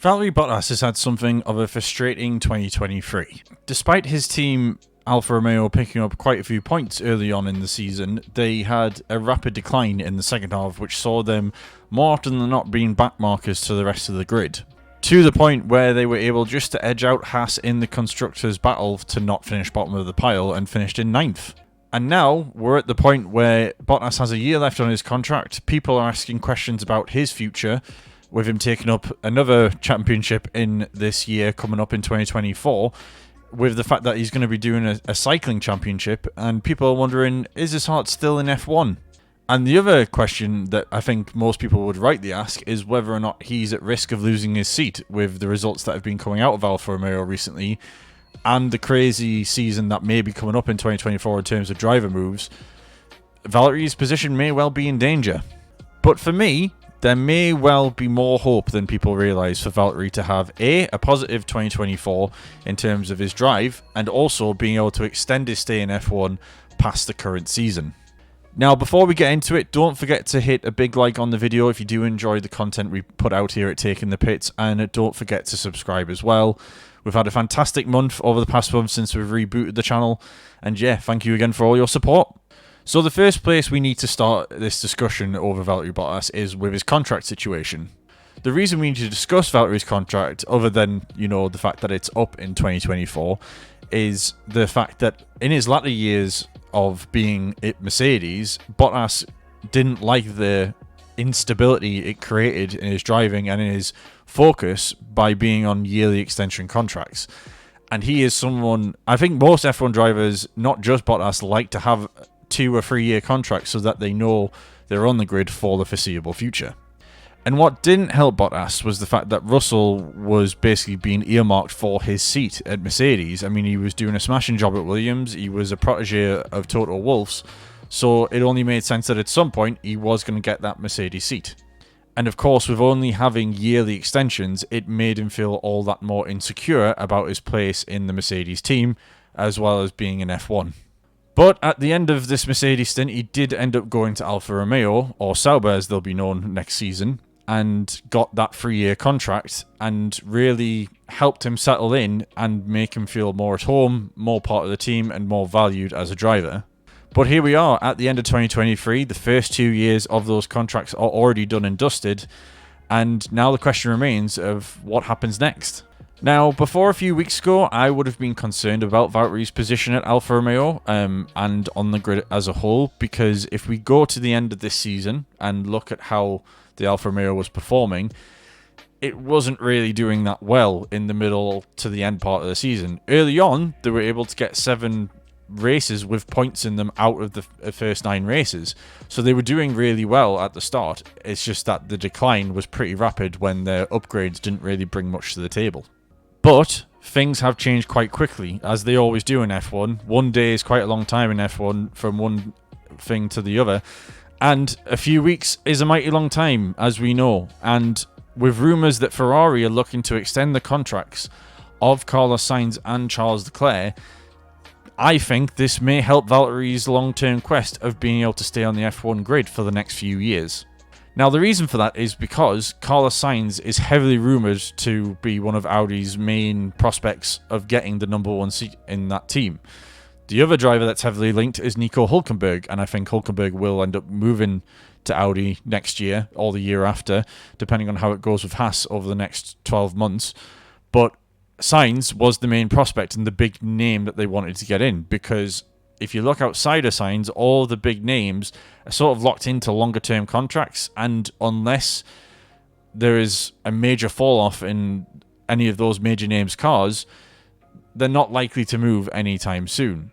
Valtteri Bottas has had something of a frustrating 2023. Despite his team Alfa Romeo picking up quite a few points early on in the season, they had a rapid decline in the second half, which saw them more often than not being backmarkers to the rest of the grid. To the point where they were able just to edge out Haas in the Constructors' battle to not finish bottom of the pile and finished in 9th. And now we're at the point where Bottas has a year left on his contract. People are asking questions about his future, with him taking up another championship in this year coming up in 2024, with the fact that he's going to be doing a cycling championship, and people are wondering, is his heart still in F1? And the other question that I think most people would rightly ask is whether or not he's at risk of losing his seat with the results that have been coming out of Alfa Romeo recently, and the crazy season that may be coming up in 2024 in terms of driver moves. Valtteri's position may well be in danger. But for me, there may well be more hope than people realise for Valtteri to have a positive 2024 in terms of his drive, and also being able to extend his stay in F1 past the current season. Now, before we get into it, don't forget to hit a big like on the video if you do enjoy the content we put out here at Taking the Pits, and don't forget to subscribe as well. We've had a fantastic month over the past month since we've rebooted the channel, and yeah, thank you again for all your support. So the first place we need to start this discussion over Valtteri Bottas is with his contract situation. The reason we need to discuss Valtteri's contract, other than, the fact that it's up in 2024, is the fact that in his latter years of being at Mercedes, Bottas didn't like the instability it created in his driving and in his focus by being on yearly extension contracts. And he is someone, I think most F1 drivers, not just Bottas, like to have 2 or 3 year contracts so that they know they're on the grid for the foreseeable future. And what didn't help Bottas was the fact that Russell was basically being earmarked for his seat at Mercedes. I mean, he was doing a smashing job at Williams, he was a protege of Toto Wolff's, so it only made sense that at some point he was going to get that Mercedes seat. And of course, with only having yearly extensions, it made him feel all that more insecure about his place in the Mercedes team, as well as being in F1. But at the end of this Mercedes stint, he did end up going to Alfa Romeo, or Sauber as they'll be known next season, and got that 3-year contract, and really helped him settle in and make him feel more at home, more part of the team, and more valued as a driver. But here we are at the end of 2023, the first 2 years of those contracts are already done and dusted, and now the question remains of what happens next. Now, before a few weeks ago, I would have been concerned about Valtteri's position at Alfa Romeo and on the grid as a whole, because if we go to the end of this season and look at how the Alfa Romeo was performing, it wasn't really doing that well in the middle to the end part of the season. Early on, they were able to get 7 races with points in them out of the first 9 races, so they were doing really well at the start. It's just that the decline was pretty rapid when their upgrades didn't really bring much to the table. But things have changed quite quickly, as they always do in F1. One day is quite a long time in F1 from one thing to the other, and a few weeks is a mighty long time, as we know. And with rumours that Ferrari are looking to extend the contracts of Carlos Sainz and Charles Leclerc, I think this may help Valtteri's long-term quest of being able to stay on the F1 grid for the next few years. Now, the reason for that is because Carlos Sainz is heavily rumoured to be one of Audi's main prospects of getting the number 1 seat in that team. The other driver that's heavily linked is Nico Hülkenberg, and I think Hülkenberg will end up moving to Audi next year or the year after, depending on how it goes with Haas over the next 12 months. But Sainz was the main prospect and the big name that they wanted to get in, because if you look outside of Sainz, all the big names are sort of locked into longer-term contracts, and unless there is a major fall-off in any of those major names' cars, they're not likely to move anytime soon.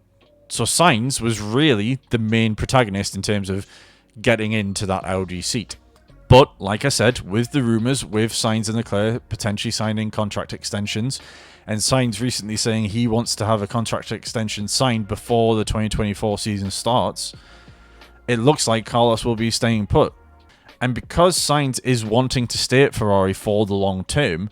So Sainz was really the main protagonist in terms of getting into that Audi seat. But, like I said, with the rumours, with Sainz and Leclerc potentially signing contract extensions, and Sainz recently saying he wants to have a contract extension signed before the 2024 season starts, it looks like Carlos will be staying put. And because Sainz is wanting to stay at Ferrari for the long term,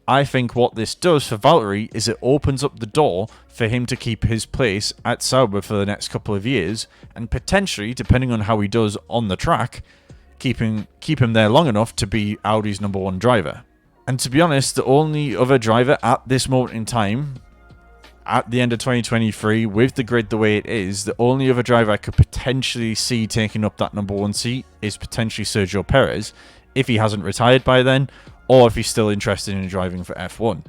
I think what this does for Valtteri is it opens up the door for him to keep his place at Sauber for the next couple of years, and potentially, depending on how he does on the track, keep him there long enough to be Audi's number 1 driver. And to be honest, the only other driver at this moment in time, at the end of 2023, with the grid the way it is, the only other driver I could potentially see taking up that number 1 seat is potentially Sergio Perez, if he hasn't retired by then, or if he's still interested in driving for F1.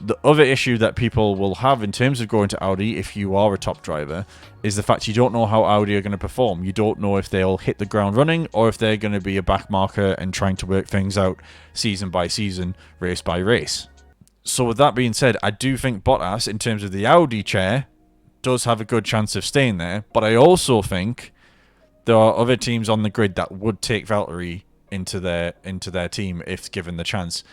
The other issue that people will have in terms of going to Audi, if you are a top driver, is the fact you don't know how Audi are going to perform. You don't know if they'll hit the ground running or if they're going to be a backmarker and trying to work things out season by season, race by race. So with that being said, I do think Bottas, in terms of the Audi chair, does have a good chance of staying there. But I also think there are other teams on the grid that would take Valtteri into their team if given the chance.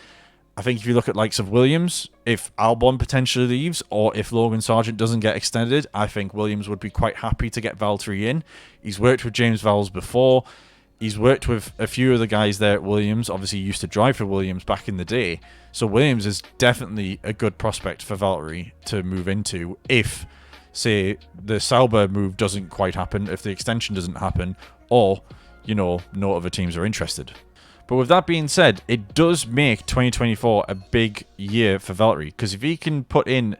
I think if you look at likes of Williams, if Albon potentially leaves or if Logan Sargent doesn't get extended, I think Williams would be quite happy to get Valtteri in. He's worked with James Vowles before. He's worked with a few of the guys there at Williams. Obviously, he used to drive for Williams back in the day. So Williams is definitely a good prospect for Valtteri to move into if, say, the Sauber move doesn't quite happen, if the extension doesn't happen, or, no other teams are interested. But with that being said, it does make 2024 a big year for Valtteri, because if he can put in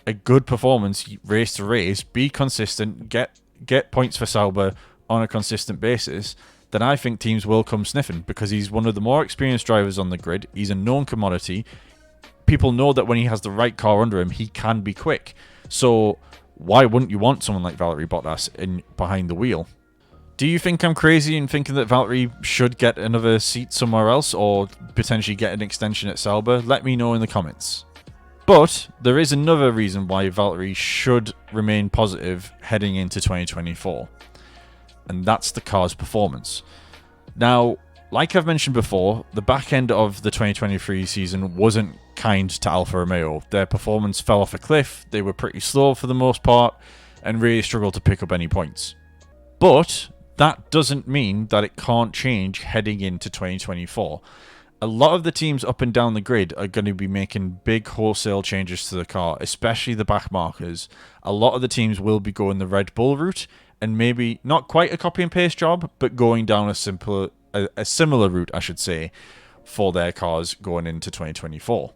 a good performance race to race, be consistent, get points for Sauber on a consistent basis, then I think teams will come sniffing, because he's one of the more experienced drivers on the grid. He's a known commodity. People know that when he has the right car under him, he can be quick. So why wouldn't you want someone like Valtteri Bottas behind the wheel? Do you think I'm crazy in thinking that Valtteri should get another seat somewhere else or potentially get an extension at Sauber? Let me know in the comments. But there is another reason why Valtteri should remain positive heading into 2024. And that's the car's performance. Now, like I've mentioned before, the back end of the 2023 season wasn't kind to Alfa Romeo. Their performance fell off a cliff, they were pretty slow for the most part, and really struggled to pick up any points. But that doesn't mean that it can't change heading into 2024. A lot of the teams up and down the grid are going to be making big wholesale changes to the car, especially the back markers. A lot of the teams will be going the Red Bull route, and maybe not quite a copy and paste job, but going down a similar route, I should say, for their cars going into 2024.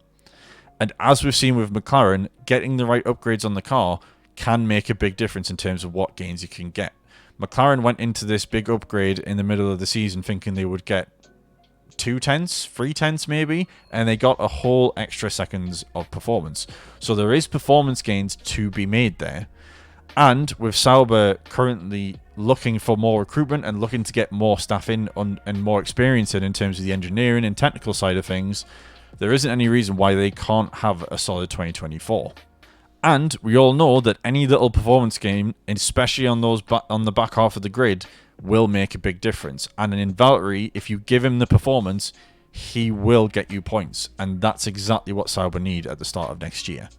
And as we've seen with McLaren, getting the right upgrades on the car can make a big difference in terms of what gains you can get. McLaren went into this big upgrade in the middle of the season thinking they would get 2/10, 3/10 maybe, and they got a whole extra seconds of performance. So there is performance gains to be made there. And with Sauber currently looking for more recruitment and looking to get more staff in and more experience in terms of the engineering and technical side of things, there isn't any reason why they can't have a solid 2024. And we all know that any little performance gain, especially on the back half of the grid, will make a big difference. And in Valtteri, if you give him the performance, he will get you points. And that's exactly what Sauber need at the start of next year.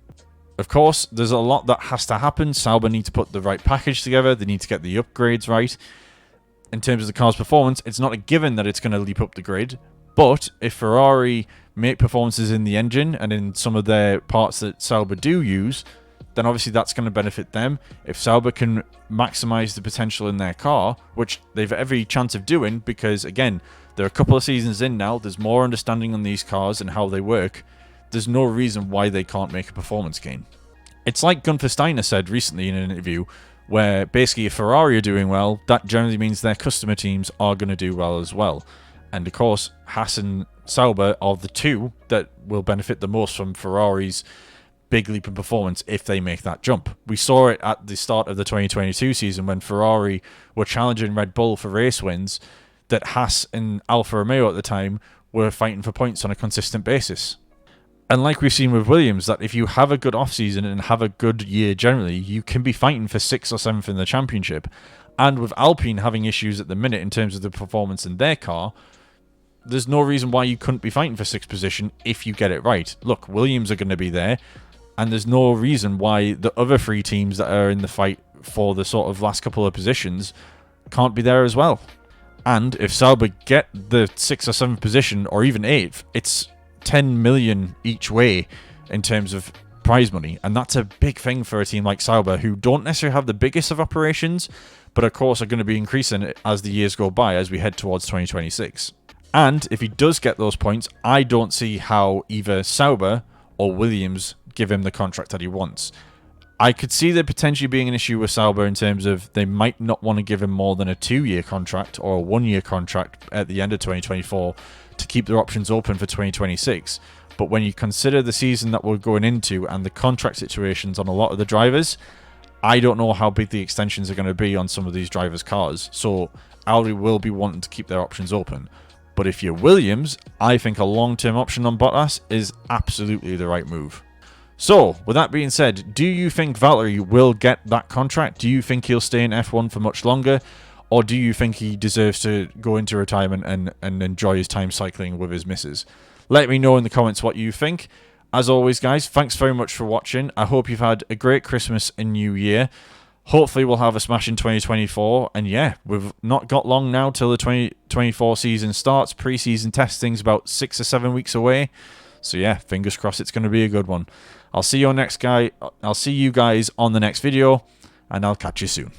Of course, there's a lot that has to happen. Sauber need to put the right package together. They need to get the upgrades right. In terms of the car's performance, it's not a given that it's going to leap up the grid. But if Ferrari make performances in the engine and in some of their parts that Sauber do use, then obviously that's going to benefit them. If Sauber can maximize the potential in their car, which they've every chance of doing, because again, they're a couple of seasons in now, there's more understanding on these cars and how they work, there's no reason why they can't make a performance gain. It's like Gunther Steiner said recently in an interview, where basically if Ferrari are doing well, that generally means their customer teams are going to do well as well. And of course, Haas and Sauber are the two that will benefit the most from Ferrari's big leap in performance if they make that jump. We saw it at the start of the 2022 season when Ferrari were challenging Red Bull for race wins, that Haas and Alfa Romeo at the time were fighting for points on a consistent basis. And like we've seen with Williams, that if you have a good off-season and have a good year generally, you can be fighting for 6th or 7th in the championship. And with Alpine having issues at the minute in terms of the performance in their car, there's no reason why you couldn't be fighting for 6th position if you get it right. Look, Williams are going to be there, and there's no reason why the other 3 teams that are in the fight for the sort of last couple of positions can't be there as well. And if Sauber get the 6th or 7th position, or even 8th, it's 10 million each way in terms of prize money, and that's a big thing for a team like Sauber, who don't necessarily have the biggest of operations, but of course are going to be increasing as the years go by as we head towards 2026. And if he does get those points, I don't see how either Sauber or Williams give him the contract that he wants. I could see there potentially being an issue with Sauber in terms of they might not want to give him more than a 2-year contract or a 1-year contract at the end of 2024 to keep their options open for 2026. But when you consider the season that we're going into and the contract situations on a lot of the drivers, I don't know how big the extensions are going to be on some of these drivers' cars. So Audi will be wanting to keep their options open. But if you're Williams, I think a long-term option on Bottas is absolutely the right move. So, with that being said, do you think Valtteri will get that contract? Do you think he'll stay in F1 for much longer? Or do you think he deserves to go into retirement and enjoy his time cycling with his missus? Let me know in the comments what you think. As always, guys, thanks very much for watching. I hope you've had a great Christmas and New Year. Hopefully we'll have a smashing 2024. And yeah, we've not got long now till the 2024 season starts. Pre-season testing's about 6 or 7 weeks away. So yeah, fingers crossed it's going to be a good one. I'll see you guys on the next video, and I'll catch you soon.